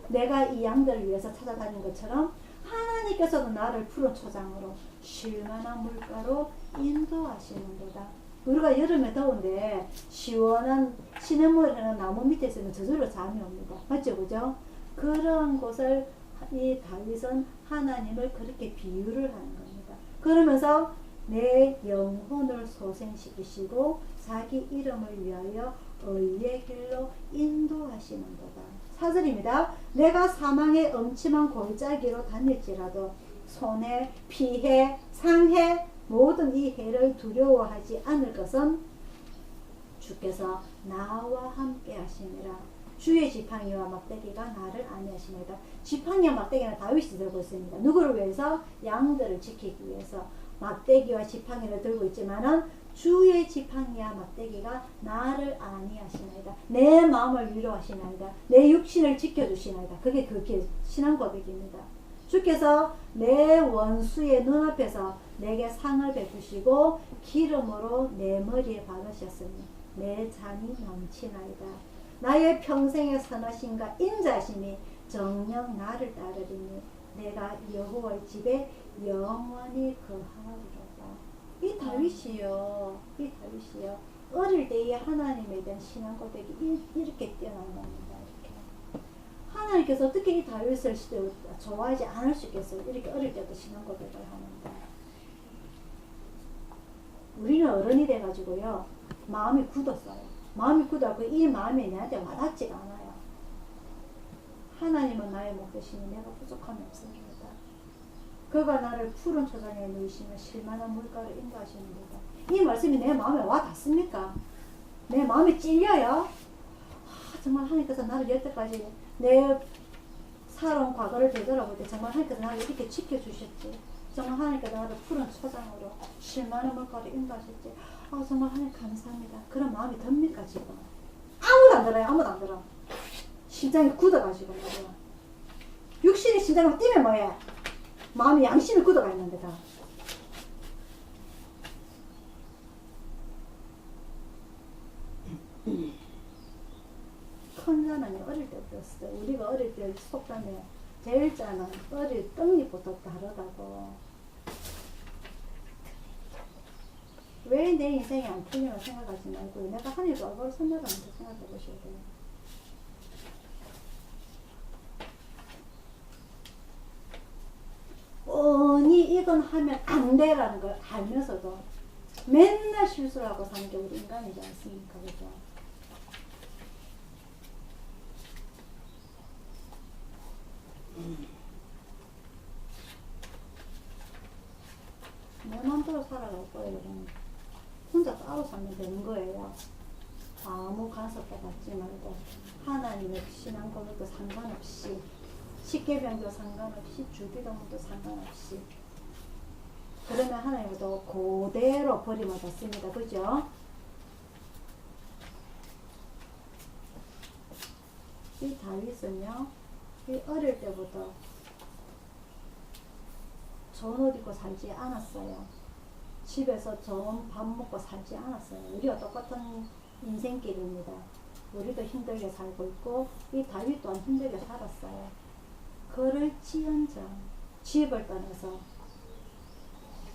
내가 이 양들을 위해서 찾아다닌 것처럼 하나님께서도 나를 푸른 초장으로 쉴만한 물가로 인도하시는도다. 우리가 여름에 더운데 시원한 시냇물이나 나무 밑에 있으면 저절로 잠이 옵니다. 맞죠? 그죠? 그런 곳을 이 다윗은 하나님을 그렇게 비유를 하는 겁니다. 그러면서 내 영혼을 소생시키시고 자기 이름을 위하여 의의 길로 인도하시는도다. 4절입니다. 내가 사망의 엄침한 골짜기로 다닐지라도 손해, 피해, 상해, 모든 이 해를 두려워하지 않을 것은 주께서 나와 함께 하심이라. 주의 지팡이와 막대기가 나를 안위하시나이다. 지팡이와 막대기는 다윗이 들고 있습니다. 누구를 위해서? 양들을 지키기 위해서 막대기와 지팡이를 들고 있지만은 주의 지팡이와 막대기가 나를 안위하시나이다. 내 마음을 위로하시나이다. 내 육신을 지켜주시나이다. 그게 신앙 고백입니다. 주께서 내 원수의 눈앞에서 내게 상을 베푸시고 기름으로 내 머리에 바르셨으니 내 잔이 넘치나이다. 나의 평생의 선하심과 인자심이 정녕 나를 따르리니 내가 여호와의 집에 영원히 거하리로다. 이 다윗이요, 어릴 때의 하나님에 대한 신앙 고백이 이렇게 뛰어난 겁니다. 이렇게. 하나님께서 어떻게 이 다윗을 좋아하지 않을 수 있겠어요? 이렇게 어릴 때부터 신앙 고백을 하는데. 우리는 어른이 돼가지고요, 마음이 굳었어요. 마음이 굳어서 이 마음이 내한테 와닿지가 않아요. 하나님은 나의 목자시니 내가 부족함이 없습니다. 그가 나를 푸른 초장에 누이시며 쉴만한 물가로 인도하시는도다. 이 말씀이 내 마음에 와닿습니까? 내 마음이 찔려요? 정말 하나님께서 나를 여태까지 내 살아온 과거를 되돌아볼 때 정말 하나님께서 나를 이렇게 지켜주셨지. 정말 하나님께서 나를 푸른 초장으로 쉴만한 물가로 인도하셨지. 정말 하나님 감사합니다. 그런 마음이 듭니까 지금? 아무도 안 들어요. 아무도 안 들어. 심장이 굳어가지고 말이야. 육신이 심장을 뛰면 뭐해? 마음이 양심이 굳어가 있는데 다. 큰 자는 어릴 때부터 했어요. 우리가 어릴 때 속담에 제일 자는 어릴 떡잎부터 다르다고. 왜 내 인생이 안 틀리면 생각하지 말고 내가 하늘도 얼굴 선택하면서 생각해 보셔야 돼요. 뻔히 이건 하면 안 돼라는 걸 알면서도 맨날 실수를 하고 사는 게 우리 인간이지 않습니까? 그죠? 내 맘대로 살아갈 거예요. 여러분. 혼자 따로 살면 되는 거예요. 아무 간섭도 받지 말고 하나님의 신앙 고백도 상관없이 십계명도 상관없이 주기도문도 상관없이 그러면 하나님도 그대로 버림을 받습니다. 그죠? 이 다윗은요, 이 어릴 때부터 좋은 옷 입고 살지 않았어요. 집에서 좋은 밥 먹고 살지 않았어요. 우리가 똑같은 인생길입니다. 우리도 힘들게 살고 있고 이 다윗 또한 힘들게 살았어요. 그를 지연자 집을 떠나서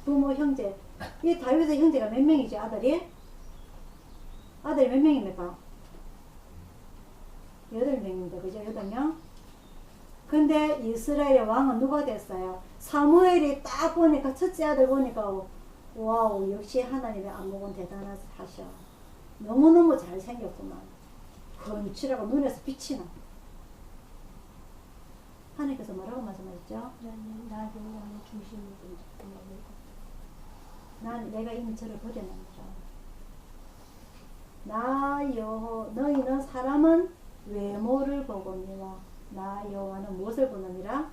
부모 형제 이 다윗의 형제가 몇 명이지 아들이? 아들이 몇 명입니까? 8명입니다. 그죠? 8명? 근데 이스라엘의 왕은 누가 됐어요? 사무엘이 딱 보니까 첫째 아들 보니까 와우 역시 하나님의 안목은 대단하셔. 너무너무 잘생겼구만. 건칠하고 눈에서 빛이 나. 하나님께서 뭐라고 말씀하셨죠? 나 영광의 중심을 난 내가 이미 저를 버려놨다. 너희는 사람은 외모를 보거니와 나 여호와는 무엇을 보느니라?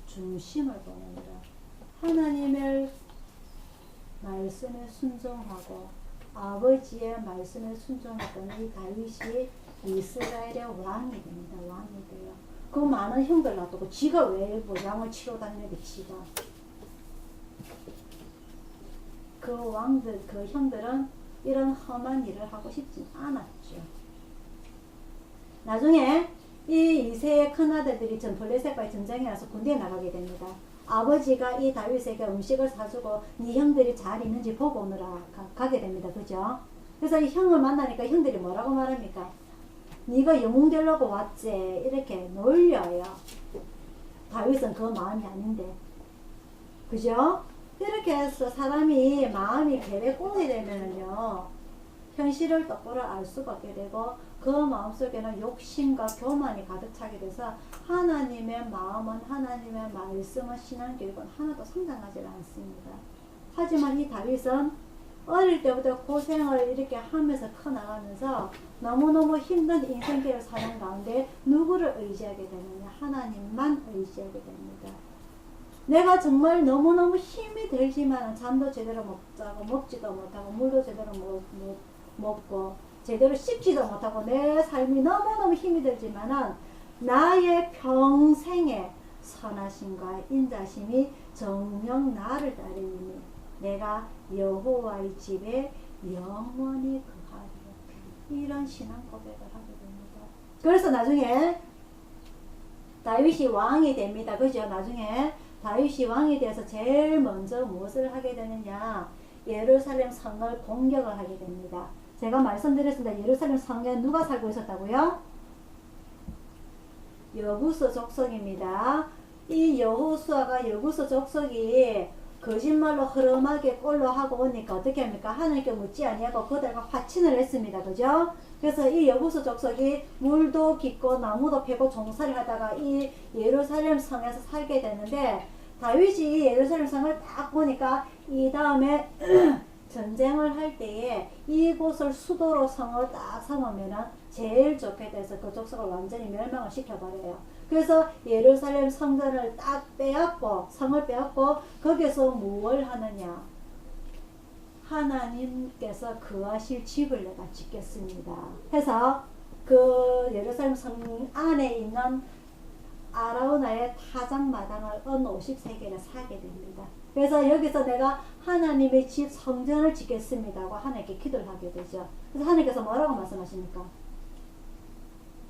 중심을 보느니라. 하나님의 말씀에 순종하고 아버지의 말씀에 순종했던 이 다윗이 이스라엘의 왕이 됩니다. 왕이 돼요. 그 많은 형들 놔두고 지가 왜 양을 치러 다니는데 지가. 그 왕들, 그 형들은 이런 험한 일을 하고 싶지 않았죠. 나중에 이 이세의 큰아들들이 블레셋과의 전쟁에 나서 군대에 나가게 됩니다. 아버지가 이 다윗에게 음식을 사주고 네 형들이 잘 있는지 보고 오느라 가게 됩니다. 그죠? 그래서 이 형을 만나니까 형들이 뭐라고 말합니까? 네가 영웅 되려고 왔지 이렇게 놀려요. 다윗은 그 마음이 아닌데 그죠? 이렇게 해서 사람이 마음이 계획공이 되면은요 현실을 똑바로 알 수가 없게 되고 그 마음속에는 욕심과 교만이 가득 차게 돼서 하나님의 마음은 하나님의 말씀은 신앙교육은 하나도 성장하지 않습니다. 하지만 이 다윗은 어릴 때부터 고생을 이렇게 하면서 커나가면서 너무너무 힘든 인생길을 사는 가운데 누구를 의지하게 되느냐? 하나님만 의지하게 됩니다. 내가 정말 너무너무 힘이 들지만 잠도 제대로 못 자고 먹지도 못하고 물도 제대로 못 먹고 제대로 씻지도 못하고 내 삶이 너무너무 힘이 들지만은 나의 평생의 선하심과 인자심이 정녕 나를 따르니 내가 여호와의 집에 영원히 거하리라. 이런 신앙 고백을 하게 됩니다. 그래서 나중에 다윗이 왕이 됩니다. 그죠? 나중에 다윗이 왕이 돼서 제일 먼저 무엇을 하게 되느냐? 예루살렘 성을 공격을 하게 됩니다. 제가 말씀드렸습니다. 예루살렘 성에 누가 살고 있었다고요? 여부서 족속입니다. 이 여호수아가 여부서 족속이 거짓말로 흐름하게 꼴로 하고 오니까 어떻게 합니까? 하나님께 묻지 아니하고 그들과 화친을 했습니다. 그죠? 그래서 이 여부서 족속이 물도 깊고 나무도 패고 종살이 하다가 이 예루살렘 성에서 살게 되는데 다윗이 예루살렘 성을 딱 보니까 이 다음에 전쟁을 할 때에 이곳을 수도로 성을 딱 삼으면은 제일 좋게 돼서 그 족속을 완전히 멸망을 시켜버려요. 그래서 예루살렘 성전을 딱 빼앗고 성을 빼앗고 거기서 무엇을 하느냐? 하나님께서 거하실 집을 내가 짓겠습니다. 해서 그 예루살렘 성 안에 있는 아라우나의 타작마당을 은 53개를 사게 됩니다. 그래서 여기서 내가 하나님의 집 성전을 짓겠습니다 하고 하나님께 기도를 하게 되죠. 그래서 하나님께서 뭐라고 말씀하십니까?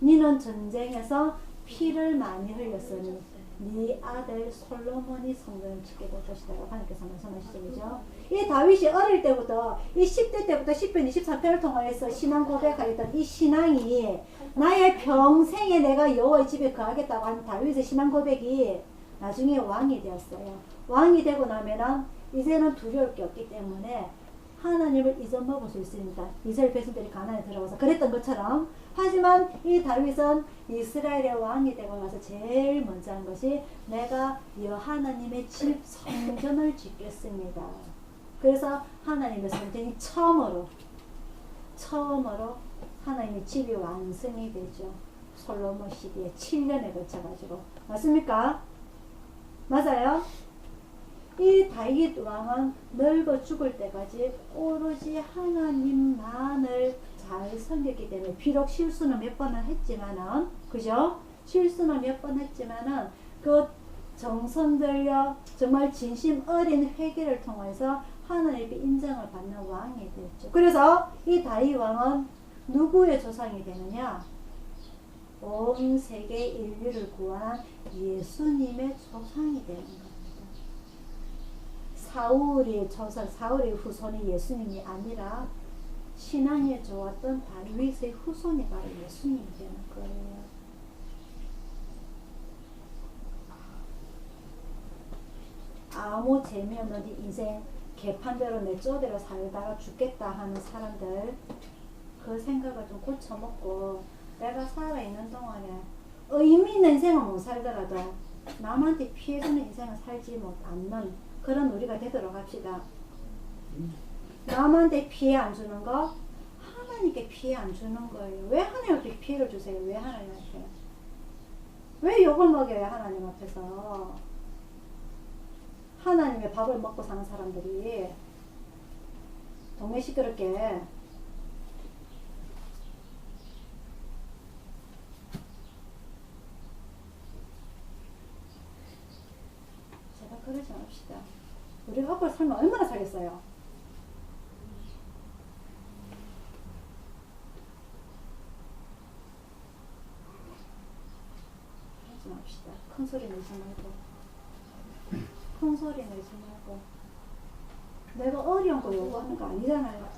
니는 전쟁에서 피를 많이 흘렸으니 네 아들 솔로몬이 성전을 짓게 될 것이다. 하나님께서 말씀하시죠. 그죠? 이 다윗이 어릴 때부터 이 10대 때부터 10편 23편을 통하여서 신앙 고백하였던 이 신앙이 나의 평생에 내가 여호와의 집에 거하겠다고 하는 다윗의 신앙 고백이 나중에 왕이 되었어요. 왕이 되고 나면은 이제는 두려울 게 없기 때문에 하나님을 잊어먹을 수 있으니까 이스라엘 백성들이 가나안에 들어가서 그랬던 것처럼, 하지만 이 다윗은 이스라엘의 왕이 되고 나서 제일 먼저 한 것이 내가 여 하나님의 집 성전을 짓겠습니다. 그래서 하나님의 성전이 처음으로 하나님의 집이 완성이 되죠. 솔로몬 시대에 7년에 걸쳐가지고. 맞습니까? 맞아요? 이 다윗 왕은 늙어 죽을 때까지 오로지 하나님만을 잘 섬겼기 때문에, 비록 실수는 몇 번은 했지만은, 그죠? 실수는 몇 번 했지만은 그 정성 들여 정말 진심 어린 회개를 통해서 하나님의 인정을 받는 왕이 되었죠. 그래서 이 다윗 왕은 누구의 조상이 되느냐? 온 세계 인류를 구원한 예수님의 조상이 되는 겁니다. 사울의 후손이 예수님이 아니라 신앙에 좋았던 다윗의 후손이 바로 예수님이 되는 거예요. 아무 재미없는 네 인생 개판대로 내 쪼대로 살다가 죽겠다 하는 사람들, 그 생각을 좀 고쳐먹고 내가 살아있는 동안에 의미 있는 인생은 못 살더라도 남한테 피해주는 인생을 살지 않는 그런 우리가 되도록 합시다. 남한테 피해 안 주는 거 하나님께 피해 안 주는 거예요. 왜 하나님께 피해를 주세요? 왜 하나님한테? 왜 욕을 먹여요? 하나님 앞에서. 하나님의 밥을 먹고 사는 사람들이 동네 시끄럽게 제가 그러지 맙시다. 우리가 앞으로 살면 얼마나 살겠어요? 하지 맙시다. 큰 소리 내지 말고, 큰 소리 내지 말고. 내가 어려운 거 요구하는 거 아니잖아요.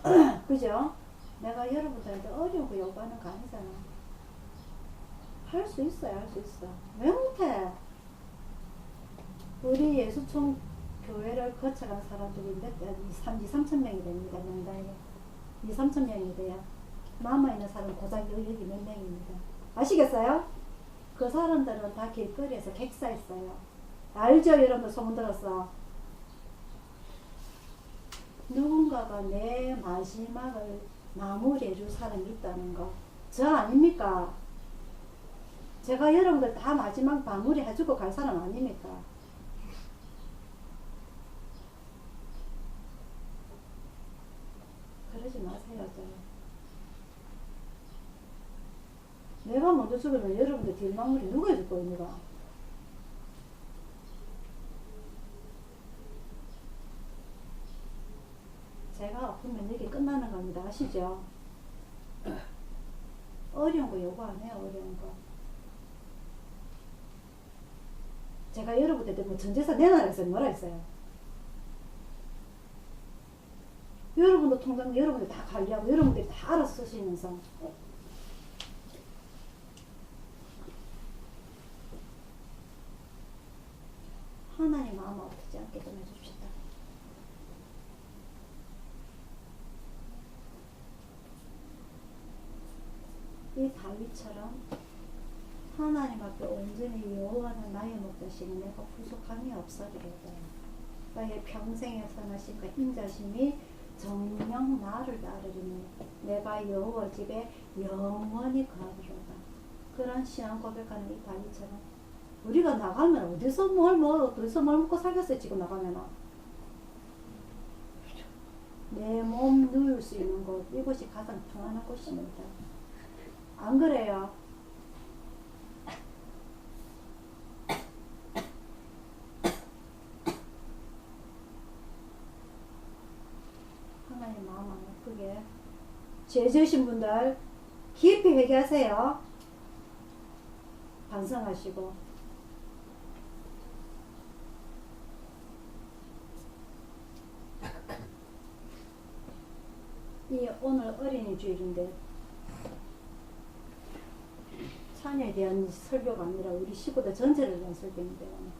그죠? 내가 여러분들한테 어려운 거 요구하는 거 아니잖아. 할 수 있어요. 할 수 있어. 왜 못해? 우리 예수총 교회를 거쳐간 사람들이 2,3천 명이 됩니다. 명단이 2,3천 명이 돼요. 남아있는 사람 고작 여기 몇 명입니다. 아시겠어요? 그 사람들은 다 길거리에서 객사했어요. 알죠? 여러분들 소문 들었어. 누군가가 내 마지막을 마무리해 줄 사람이 있다는 거. 저 아닙니까? 제가 여러분들 다 마지막 마무리 해주고 갈 사람 아닙니까? 그러지 마세요. 내가 먼저 죽으면 여러분들 뒷마무리 누가 해줄 겁니까? 제가 아프면 이게 끝나는 겁니다. 아시죠? 어려운 거 요구 안 해요. 어려운 거. 제가 여러분들 뭐 전재산 내놔라 했어요. 뭐라 했어요? 여러분도 통장 여러분들 다 관리하고 여러분들이 다 알아서 쓰시면서 하나님 마음 아프지 않게 좀 해줍시다. 이 다윗처럼 하나님 앞에 온전히 여호와는 나의 목자시니 내가 부족함이 없어지겠다. 나의 평생의 선하심과 인자심이 정녕 나를 따르리니 내가 여호와 집에 영원히 거하리로다. 그런 신앙 고백하는 이 다윗처럼 우리가 나가면 어디서 뭘 먹고 살겠어요? 지금 나가면 내 몸 누울 수 있는 곳, 이곳이 가장 평안한 곳입니다. 안 그래요? 하나님 마음 안 아프게 죄 지으신 분들 깊이 회개하세요. 반성하시고 이 오늘 어린이 주일인데 자녀에 대한 설교가 아니라 우리 시부대 전체를 위한 설교인데 오늘.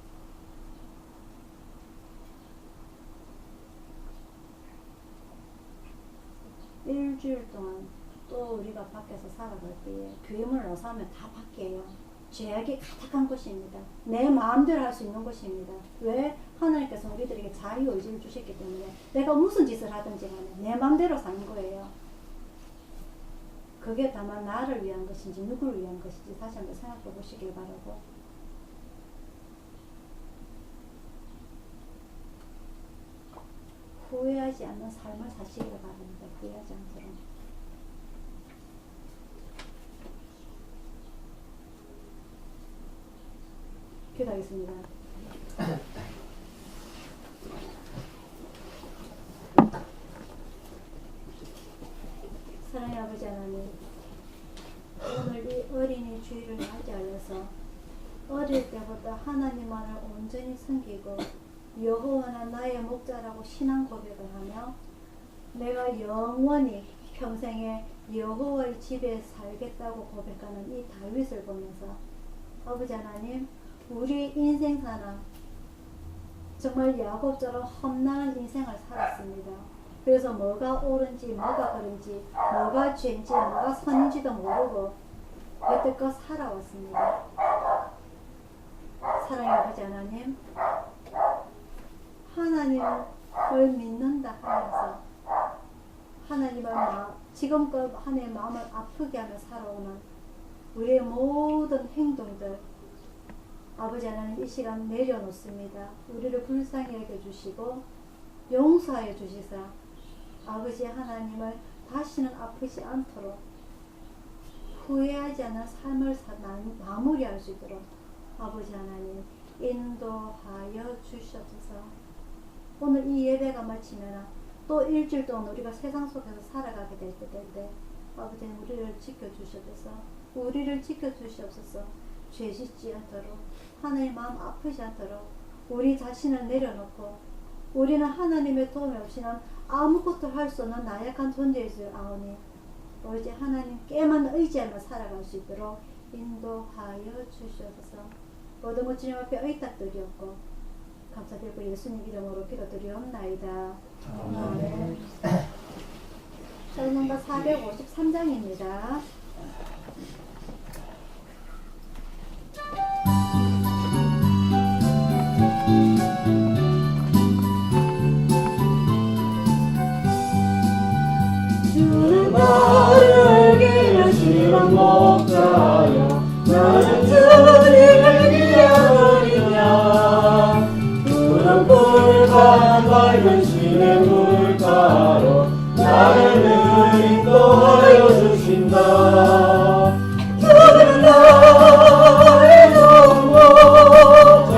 일주일 동안 또 우리가 밖에서 살아갈 때에 교회 문을 나서면 다 밖이에요. 죄악이 가득한 곳입니다. 내 마음대로 할 수 있는 곳입니다. 왜? 하나님께서 우리들에게 자유의지를 주셨기 때문에 내가 무슨 짓을 하든지 간에 내 마음대로 사는 거예요. 그게 다만 나를 위한 것인지 누구를 위한 것인지 다시 한번 생각해 보시길 바라고, 후회하지 않는 삶을 사시길 바랍니다. 후회하지 않도록. 기도하겠습니다. 사랑의 아버지 하나님, 오늘 이 어린이 주일을 맞이하여서 어릴 때부터 하나님만을 온전히 섬기고 여호와는 나의 목자라고 신앙 고백을 하며 내가 영원히 평생에 여호와의 집에 살겠다고 고백하는 이 다윗을 보면서 아버지 하나님, 우리 인생사나 정말 야곱처럼 험난한 인생을 살았습니다. 그래서 뭐가 옳은지 뭐가 그른지 뭐가 죄인지 뭐가 선인지도 모르고 여태껏 살아왔습니다. 사랑의 아버지 하나님, 하나님을 믿는다 하면서 하나님을 지금껏 하나님의 마음을 아프게 하며 살아오는 우리의 모든 행동들 아버지 하나님 이 시간 내려놓습니다. 우리를 불쌍히 여겨주시고 용서하여 주시사 아버지 하나님을 다시는 아프지 않도록 후회하지 않는 삶을 마무리할 수 있도록 아버지 하나님 인도하여 주시옵소서. 오늘 이 예배가 마치면 또 일주일 동안 우리가 세상 속에서 살아가게 될 때인데 아버지 우리를 지켜주시옵소서. 우리를 지켜주시옵소서. 죄 짓지 않도록 하나님의 마음 아프지 않도록 우리 자신을 내려놓고 우리는 하나님의 도움이 없이는 아무것도 할 수 없는 나약한 존재일 줄 아오니 오직 하나님께만 의지하며 살아갈 수 있도록 인도하여 주시옵소서. 모든 것 주님 앞에 의탁드리옵고 감사드리고 예수님 이름으로 기도드리옵나이다. 아멘. 찬송가 453장입니다. 주는 나를 기르시는 목자여 나는 주님을 기다리냐 푸른 꿀과 맑은 시내 물가로 나를 인도하여 주신다. 주는 나의 좋은 목자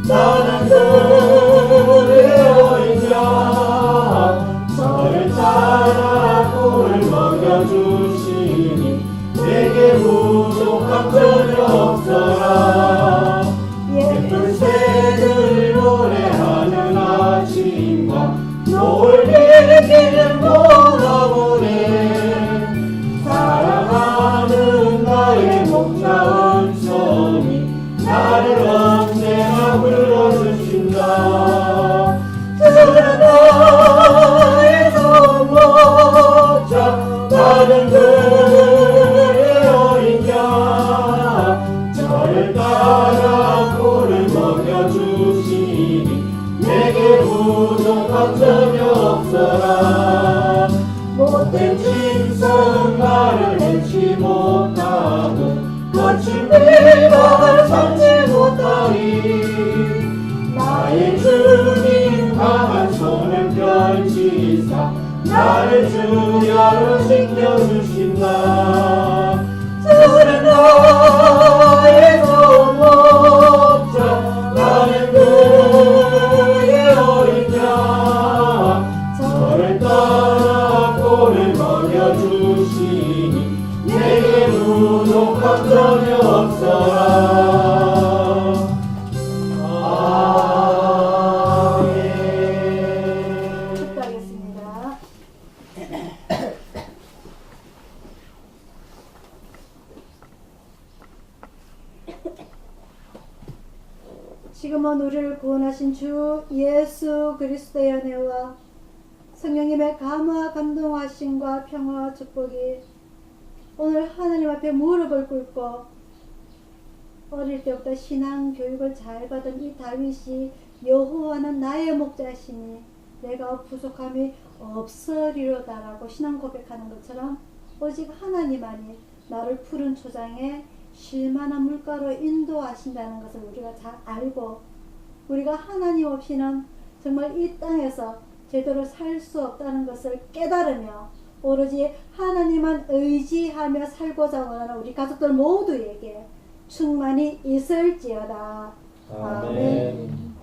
나는 그의 어린 양 저를 따라 꿀을 먹여주시니 내게 부족함 전혀 없어라. 예쁜 새들 노래하는 아침과 노을 비기는 봄나무네 사랑하는 나의 목자 은총이 나를 언제나 불러주신다. 주는 나의 좋은 목자 나는 그의 어린 양 저를 따라 꿀을 먹여주시니 내게 부족함 전혀 없어라. 못된 짐승 나를 해치 못하고 거친 비방을 참지 못하리. 나의 주님 강한 손을 펼치사 나를 주야로 지켜주신다. 지금은 우리를 구원하신 주 예수 그리스도의 은혜와 성령님의 감화 감동하심과 평화와 축복이 오늘 하나님 앞에 무릎을 꿇고 어릴 때부터 신앙 교육을 잘 받은 이 다윗이 여호와는 나의 목자시니 내가 부족함이 없으리로다라고 신앙 고백하는 것처럼 오직 하나님만이 나를 푸른 초장에 쉴만한 물가로 인도하신다는 것을 우리가 잘 알고 우리가 하나님 없이는 정말 이 땅에서 제대로 살 수 없다는 것을 깨달으며 오로지 하나님만 의지하며 살고자 원하는 우리 가족들 모두에게 충만히 있을지어다. 아멘.